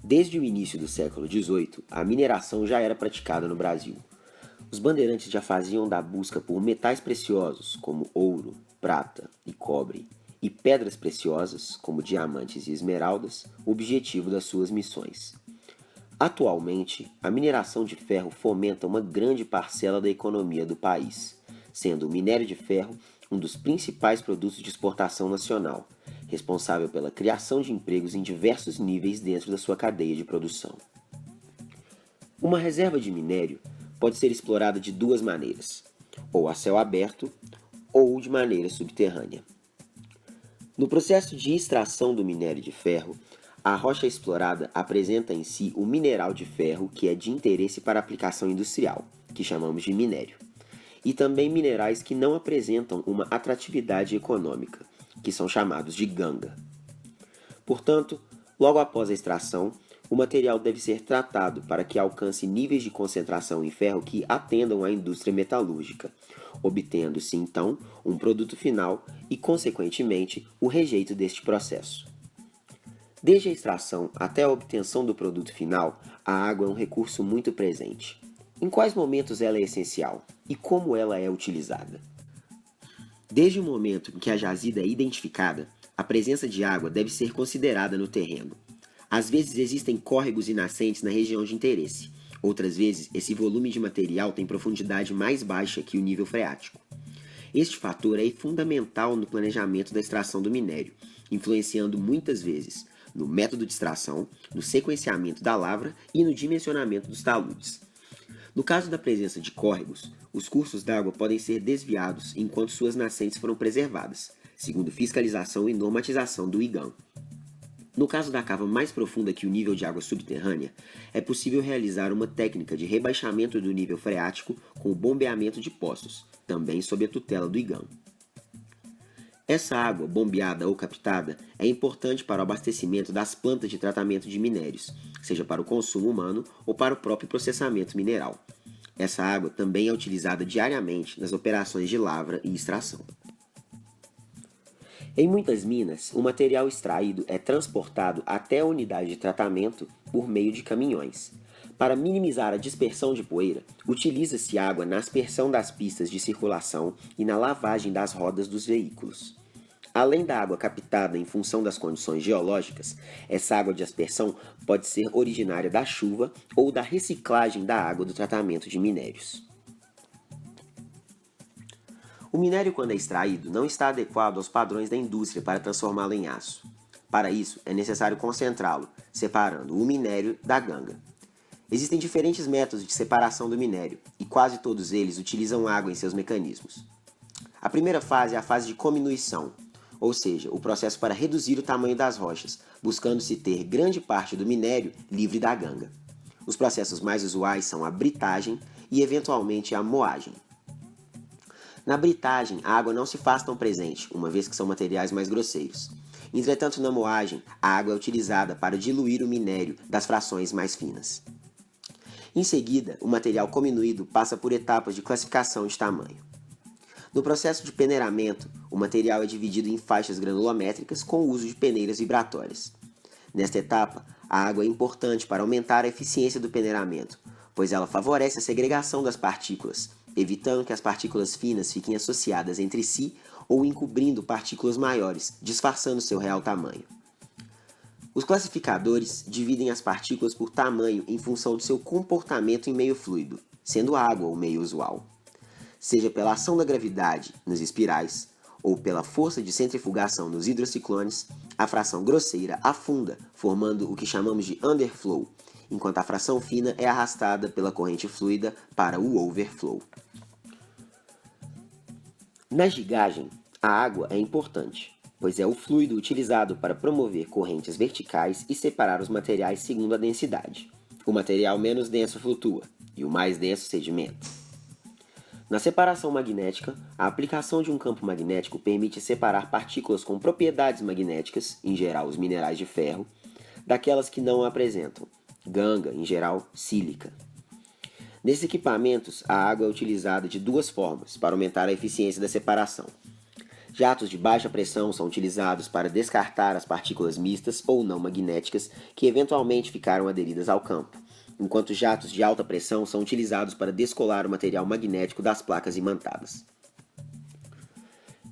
Desde o início do século XVIII, a mineração já era praticada no Brasil. Os bandeirantes já faziam da busca por metais preciosos, como ouro, prata e cobre, e pedras preciosas, como diamantes e esmeraldas, o objetivo das suas missões. Atualmente, a mineração de ferro fomenta uma grande parcela da economia do país, sendo o minério de ferro um dos principais produtos de exportação nacional, responsável pela criação de empregos em diversos níveis dentro da sua cadeia de produção. Uma reserva de minério pode ser explorada de duas maneiras, ou a céu aberto ou de maneira subterrânea. No processo de extração do minério de ferro, a rocha explorada apresenta em si o mineral de ferro que é de interesse para aplicação industrial, que chamamos de minério, e também minerais que não apresentam uma atratividade econômica, que são chamados de ganga. Portanto, logo após a extração, o material deve ser tratado para que alcance níveis de concentração em ferro que atendam à indústria metalúrgica, obtendo-se então um produto final e, consequentemente, o rejeito deste processo. Desde a extração até a obtenção do produto final, a água é um recurso muito presente. Em quais momentos ela é essencial e como ela é utilizada? Desde o momento em que a jazida é identificada, a presença de água deve ser considerada no terreno. Às vezes existem córregos e nascentes na região de interesse. Outras vezes, esse volume de material tem profundidade mais baixa que o nível freático. Este fator é fundamental no planejamento da extração do minério, influenciando muitas vezes no método de extração, no sequenciamento da lavra e no dimensionamento dos taludes. No caso da presença de córregos, os cursos d'água podem ser desviados enquanto suas nascentes foram preservadas, segundo fiscalização e normatização do IGAM. No caso da cava mais profunda que o nível de água subterrânea, é possível realizar uma técnica de rebaixamento do nível freático com o bombeamento de poços, também sob a tutela do IGAM. Essa água, bombeada ou captada, é importante para o abastecimento das plantas de tratamento de minérios, seja para o consumo humano ou para o próprio processamento mineral. Essa água também é utilizada diariamente nas operações de lavra e extração. Em muitas minas, o material extraído é transportado até a unidade de tratamento por meio de caminhões. Para minimizar a dispersão de poeira, utiliza-se água na aspersão das pistas de circulação e na lavagem das rodas dos veículos. Além da água captada em função das condições geológicas, essa água de aspersão pode ser originária da chuva ou da reciclagem da água do tratamento de minérios. O minério, quando é extraído, não está adequado aos padrões da indústria para transformá-lo em aço. Para isso, é necessário concentrá-lo, separando o minério da ganga. Existem diferentes métodos de separação do minério, e quase todos eles utilizam água em seus mecanismos. A primeira fase é a fase de cominuição, ou seja, o processo para reduzir o tamanho das rochas, buscando-se ter grande parte do minério livre da ganga. Os processos mais usuais são a britagem e, eventualmente, a moagem. Na britagem, a água não se faz tão presente, uma vez que são materiais mais grosseiros. Entretanto, na moagem, a água é utilizada para diluir o minério das frações mais finas. Em seguida, o material cominuído passa por etapas de classificação de tamanho. No processo de peneiramento, o material é dividido em faixas granulométricas com o uso de peneiras vibratórias. Nesta etapa, a água é importante para aumentar a eficiência do peneiramento, pois ela favorece a segregação das partículas, evitando que as partículas finas fiquem associadas entre si ou encobrindo partículas maiores, disfarçando seu real tamanho. Os classificadores dividem as partículas por tamanho em função do seu comportamento em meio fluido, sendo a água o meio usual. Seja pela ação da gravidade nos espirais ou pela força de centrifugação nos hidrociclones, a fração grosseira afunda, formando o que chamamos de underflow, enquanto a fração fina é arrastada pela corrente fluida para o overflow. Na gigagem, a água é importante, pois é o fluido utilizado para promover correntes verticais e separar os materiais segundo a densidade. O material menos denso flutua e o mais denso sedimenta. Na separação magnética, a aplicação de um campo magnético permite separar partículas com propriedades magnéticas, em geral os minerais de ferro, daquelas que não a apresentam, ganga, em geral, sílica. Nesses equipamentos, a água é utilizada de duas formas para aumentar a eficiência da separação. Jatos de baixa pressão são utilizados para descartar as partículas mistas ou não magnéticas que eventualmente ficaram aderidas ao campo, enquanto jatos de alta pressão são utilizados para descolar o material magnético das placas imantadas.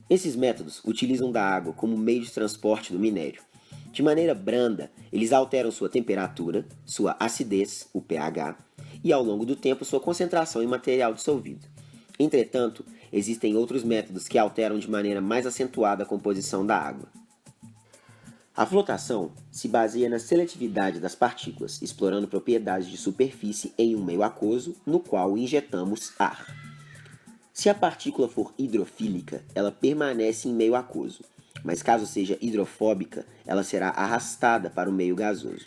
Esses métodos utilizam da água como meio de transporte do minério. De maneira branda, eles alteram sua temperatura, sua acidez, o pH, e ao longo do tempo sua concentração em material dissolvido. Entretanto, existem outros métodos que alteram de maneira mais acentuada a composição da água. A flotação se baseia na seletividade das partículas, explorando propriedades de superfície em um meio aquoso, no qual injetamos ar. Se a partícula for hidrofílica, ela permanece em meio aquoso, mas caso seja hidrofóbica, ela será arrastada para o meio gasoso.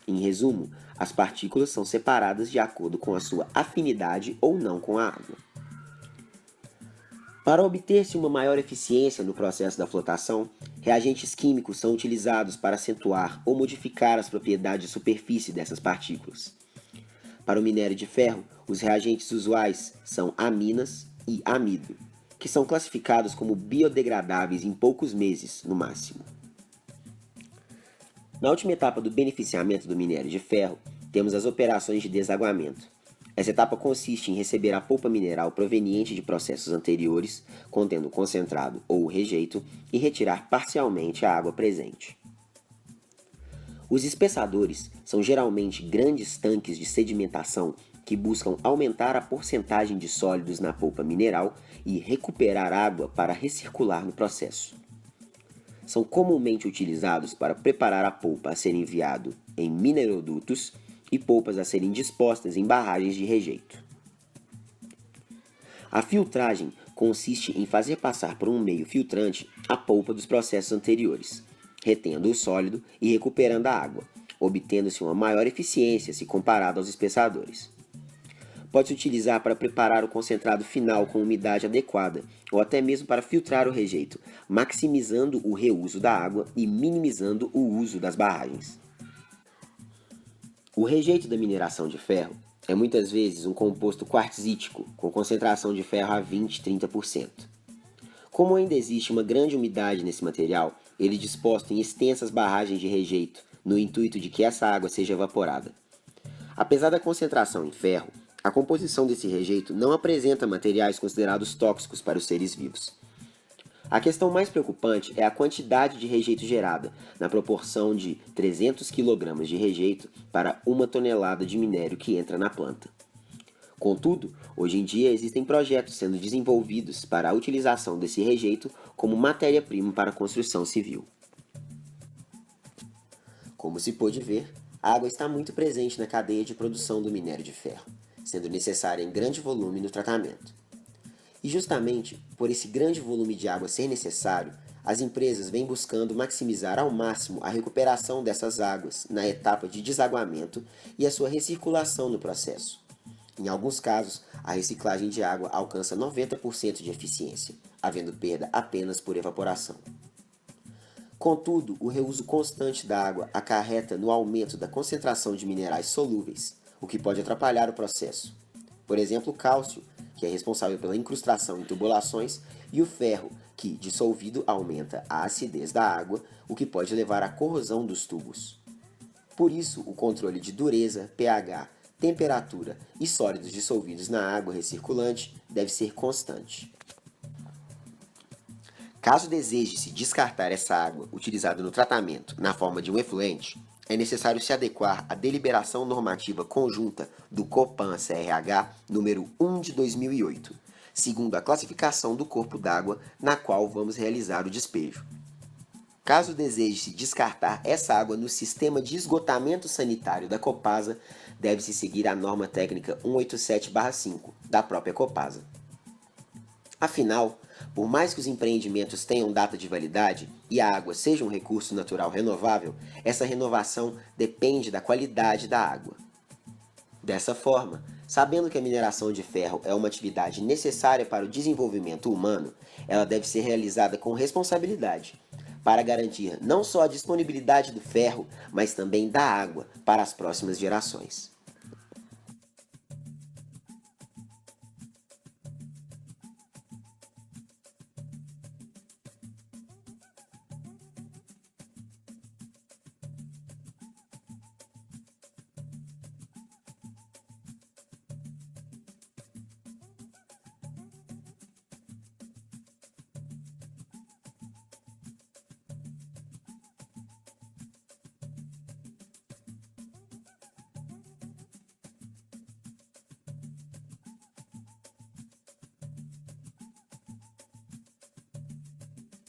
Em resumo, as partículas são separadas de acordo com a sua afinidade ou não com a água. Para obter-se uma maior eficiência no processo da flotação, reagentes químicos são utilizados para acentuar ou modificar as propriedades de superfície dessas partículas. Para o minério de ferro, os reagentes usuais são aminas e amido, que são classificados como biodegradáveis em poucos meses, no máximo. Na última etapa do beneficiamento do minério de ferro, temos as operações de desaguamento. Essa etapa consiste em receber a polpa mineral proveniente de processos anteriores, contendo concentrado ou rejeito, e retirar parcialmente a água presente. Os espessadores são geralmente grandes tanques de sedimentação que buscam aumentar a porcentagem de sólidos na polpa mineral e recuperar água para recircular no processo. São comumente utilizados para preparar a polpa a ser enviado em minerodutos e polpas a serem dispostas em barragens de rejeito. A filtragem consiste em fazer passar por um meio filtrante a polpa dos processos anteriores, retendo o sólido e recuperando a água, obtendo-se uma maior eficiência se comparado aos espessadores. Pode-se utilizar para preparar o concentrado final com umidade adequada, ou até mesmo para filtrar o rejeito, maximizando o reuso da água e minimizando o uso das barragens. O rejeito da mineração de ferro é muitas vezes um composto quartzítico com concentração de ferro a 20-30%. Como ainda existe uma grande umidade nesse material, ele é disposto em extensas barragens de rejeito, no intuito de que essa água seja evaporada. Apesar da concentração em ferro, a composição desse rejeito não apresenta materiais considerados tóxicos para os seres vivos. A questão mais preocupante é a quantidade de rejeito gerada, na proporção de 300 kg de rejeito para 1 tonelada de minério que entra na planta. Contudo, hoje em dia existem projetos sendo desenvolvidos para a utilização desse rejeito como matéria-prima para a construção civil. Como se pôde ver, a água está muito presente na cadeia de produção do minério de ferro, sendo necessária em grande volume no tratamento. E justamente por esse grande volume de água ser necessário, as empresas vêm buscando maximizar ao máximo a recuperação dessas águas na etapa de desaguamento e a sua recirculação no processo. Em alguns casos, a reciclagem de água alcança 90% de eficiência, havendo perda apenas por evaporação. Contudo, o reuso constante da água acarreta no aumento da concentração de minerais solúveis, o que pode atrapalhar o processo. Por exemplo, o cálcio, que é responsável pela incrustação em tubulações, e o ferro, que, dissolvido, aumenta a acidez da água, o que pode levar à corrosão dos tubos. Por isso, o controle de dureza, pH, temperatura e sólidos dissolvidos na água recirculante deve ser constante. Caso deseje-se descartar essa água utilizada no tratamento na forma de um efluente, é necessário se adequar à deliberação normativa conjunta do COPAN-CRH número 1 de 2008, segundo a classificação do corpo d'água na qual vamos realizar o despejo. Caso deseje-se descartar essa água no sistema de esgotamento sanitário da Copasa, deve-se seguir a norma técnica 187/5 da própria Copasa. Afinal, por mais que os empreendimentos tenham data de validade e a água seja um recurso natural renovável, essa renovação depende da qualidade da água. Dessa forma, sabendo que a mineração de ferro é uma atividade necessária para o desenvolvimento humano, ela deve ser realizada com responsabilidade, para garantir não só a disponibilidade do ferro, mas também da água para as próximas gerações.